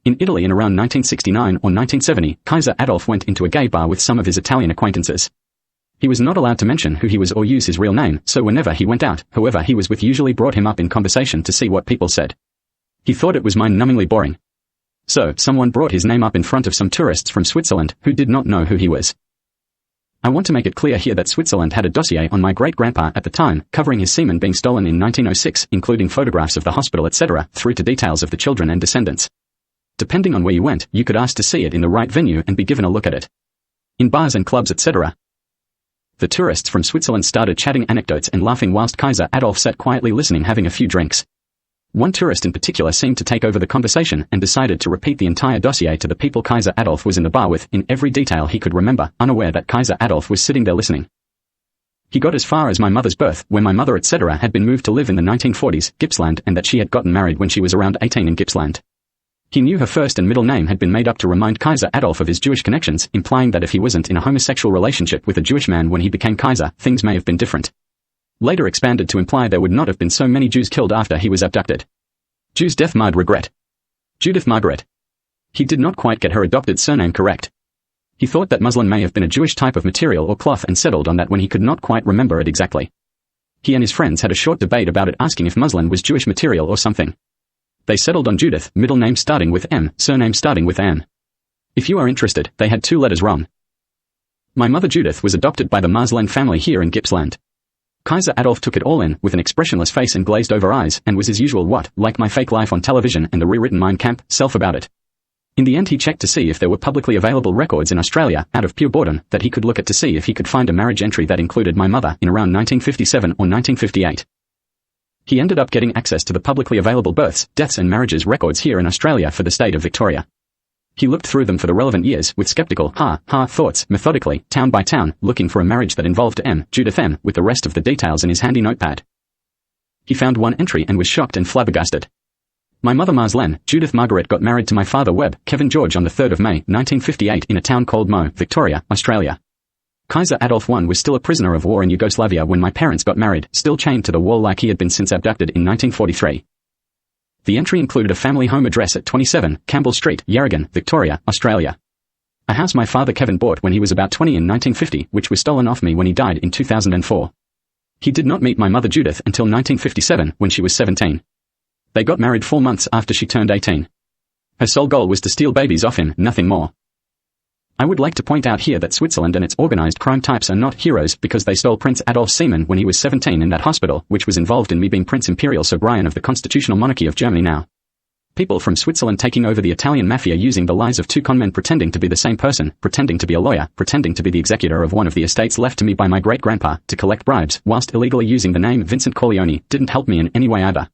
In Italy in around 1969 or 1970, Kaiser Adolf went into a gay bar with some of his Italian acquaintances. He was not allowed to mention who he was or use his real name, so whenever he went out, whoever he was with usually brought him up in conversation to see what people said. He thought it was mind-numbingly boring. So, someone brought his name up in front of some tourists from Switzerland, who did not know who he was. I want to make it clear here that Switzerland had a dossier on my great-grandpa at the time, covering his semen being stolen in 1906, including photographs of the hospital etc., through to details of the children and descendants. Depending on where you went, you could ask to see it in the right venue and be given a look at it. In bars and clubs etc. The tourists from Switzerland started chatting anecdotes and laughing whilst Kaiser Adolf sat quietly listening, having a few drinks. One tourist in particular seemed to take over the conversation and decided to repeat the entire dossier to the people Kaiser Adolf was in the bar with, in every detail he could remember, unaware that Kaiser Adolf was sitting there listening. He got as far as my mother's birth, where my mother etc. had been moved to live in the 1940s, Gippsland, and that she had gotten married when she was around 18 in Gippsland. He knew her first and middle name had been made up to remind Kaiser Adolf of his Jewish connections, implying that if he wasn't in a homosexual relationship with a Jewish man when he became Kaiser, things may have been different. Later expanded to imply there would not have been so many Jews killed after he was abducted. Jew's death marred regret. Judith Margaret. He did not quite get her adopted surname correct. He thought that muslin may have been a Jewish type of material or cloth and settled on that when he could not quite remember it exactly. He and his friends had a short debate about it, asking if muslin was Jewish material or something. They settled on Judith, middle name starting with M, surname starting with Ann. If you are interested, they had 2 letters wrong. My mother Judith was adopted by the Marslen family here in Gippsland. Kaiser Adolf took it all in, with an expressionless face and glazed over eyes, and was his usual like my fake life on television and the rewritten Mein Kampf, self about it. In the end he checked to see if there were publicly available records in Australia, out of pure boredom, that he could look at to see if he could find a marriage entry that included my mother, in around 1957 or 1958. He ended up getting access to the publicly available births, deaths and marriages records here in Australia for the state of Victoria. He looked through them for the relevant years with skeptical, thoughts, methodically, town by town, looking for a marriage that involved M, Judith M, with the rest of the details in his handy notepad. He found one entry and was shocked and flabbergasted. My mother Marslen, Judith Margaret, got married to my father Webb, Kevin George on the 3rd of May, 1958 in a town called Mo, Victoria, Australia. Kaiser Adolf I was still a prisoner of war in Yugoslavia when my parents got married, still chained to the wall like he had been since abducted in 1943. The entry included a family home address at 27, Campbell Street, Yarragon, Victoria, Australia. A house my father Kevin bought when he was about 20 in 1950, which was stolen off me when he died in 2004. He did not meet my mother Judith until 1957, when she was 17. They got married 4 months after she turned 18. Her sole goal was to steal babies off him, nothing more. I would like to point out here that Switzerland and its organized crime types are not heroes because they stole Prince Adolf's semen when he was 17 in that hospital, which was involved in me being Prince Imperial Sobrian of the Constitutional Monarchy of Germany now. People from Switzerland taking over the Italian mafia using the lies of 2 conmen pretending to be the same person, pretending to be a lawyer, pretending to be the executor of one of the estates left to me by my great-grandpa, to collect bribes, whilst illegally using the name Vincent Corleone, didn't help me in any way either.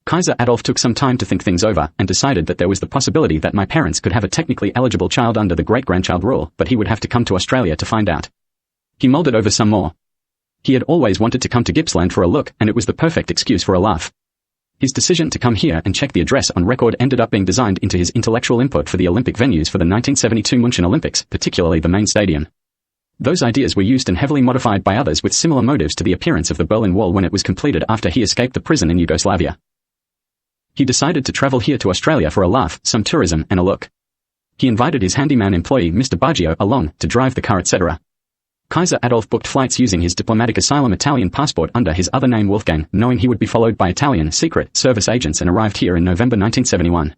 Kaiser Adolf took some time to think things over and decided that there was the possibility that my parents could have a technically eligible child under the Great-Grandchild Rule, but he would have to come to Australia to find out. He mulled it over some more. He had always wanted to come to Gippsland for a look, and it was the perfect excuse for a laugh. His decision to come here and check the address on record ended up being designed into his intellectual input for the Olympic venues for the 1972 München Olympics, particularly the main stadium. Those ideas were used and heavily modified by others with similar motives to the appearance of the Berlin Wall when it was completed after he escaped the prison in Yugoslavia. He decided to travel here to Australia for a laugh, some tourism, and a look. He invited his handyman employee Mr. Baggio along, to drive the car etc. Kaiser Adolf booked flights using his diplomatic asylum Italian passport under his other name Wolfgang, knowing he would be followed by Italian Secret Service agents, and arrived here in November 1971.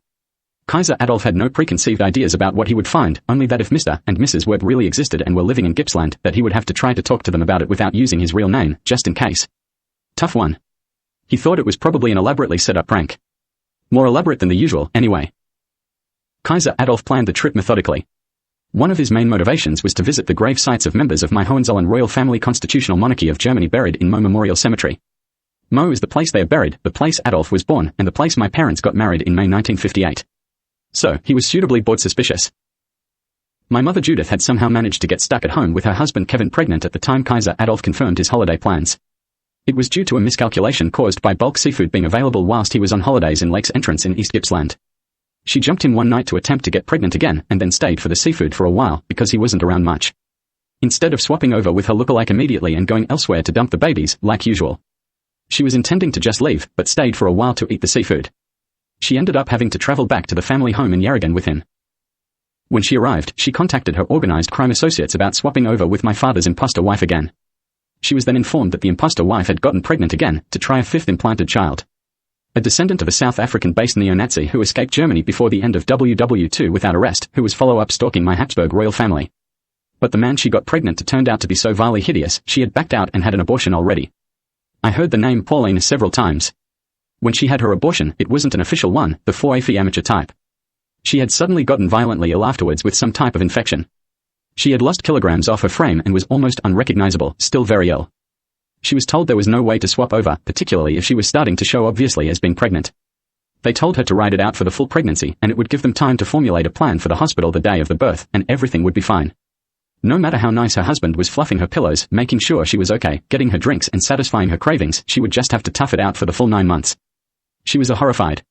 Kaiser Adolf had no preconceived ideas about what he would find, only that if Mr. and Mrs. Webb really existed and were living in Gippsland, that he would have to try to talk to them about it without using his real name, just in case. Tough one. He thought it was probably an elaborately set-up prank. More elaborate than the usual, anyway. Kaiser Adolf planned the trip methodically. One of his main motivations was to visit the grave sites of members of my Hohenzollern royal family Constitutional Monarchy of Germany buried in Mo Memorial Cemetery. Mo is the place they are buried, the place Adolf was born, and the place my parents got married in May 1958. So, he was suitably bored suspicious. My mother Judith had somehow managed to get stuck at home with her husband Kevin pregnant at the time Kaiser Adolf confirmed his holiday plans. It was due to a miscalculation caused by bulk seafood being available whilst he was on holidays in Lakes Entrance in East Gippsland. She jumped him one night to attempt to get pregnant again, and then stayed for the seafood for a while because he wasn't around much. Instead of swapping over with her lookalike immediately and going elsewhere to dump the babies, like usual. She was intending to just leave, but stayed for a while to eat the seafood. She ended up having to travel back to the family home in Yarragon with him. When she arrived, she contacted her organized crime associates about swapping over with my father's imposter wife again. She was then informed that the imposter wife had gotten pregnant again to try a fifth implanted child. A descendant of a South African-based neo-Nazi who escaped Germany before the end of WW2 without arrest, who was follow-up stalking my Habsburg royal family. But the man she got pregnant to turned out to be so vilely hideous, she had backed out and had an abortion already. I heard the name Pauline several times. When she had her abortion, it wasn't an official one, the 4AFI amateur type. She had suddenly gotten violently ill afterwards with some type of infection. She had lost kilograms off her frame and was almost unrecognizable, still very ill. She was told there was no way to swap over, particularly if she was starting to show obviously as being pregnant. They told her to ride it out for the full pregnancy, and it would give them time to formulate a plan for the hospital the day of the birth, and everything would be fine. No matter how nice her husband was fluffing her pillows, making sure she was okay, getting her drinks and satisfying her cravings, she would just have to tough it out for the full 9 months. She was horrified.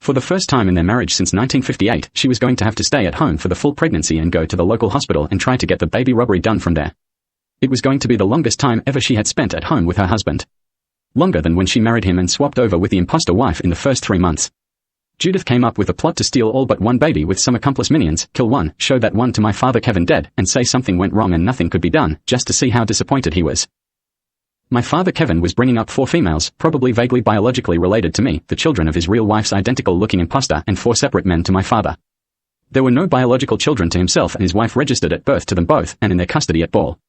For the first time in their marriage since 1958, she was going to have to stay at home for the full pregnancy and go to the local hospital and try to get the baby robbery done from there. It was going to be the longest time ever she had spent at home with her husband. Longer than when she married him and swapped over with the imposter wife in the first 3 months. Judith came up with a plot to steal all but one baby with some accomplice minions, kill one, show that one to my father Kevin dead, and say something went wrong and nothing could be done, just to see how disappointed he was. My father Kevin was bringing up 4 females, probably vaguely biologically related to me, the children of his real wife's identical-looking imposter, and 4 separate men to my father. There were no biological children to himself, and his wife registered at birth to them both, and in their custody at ball.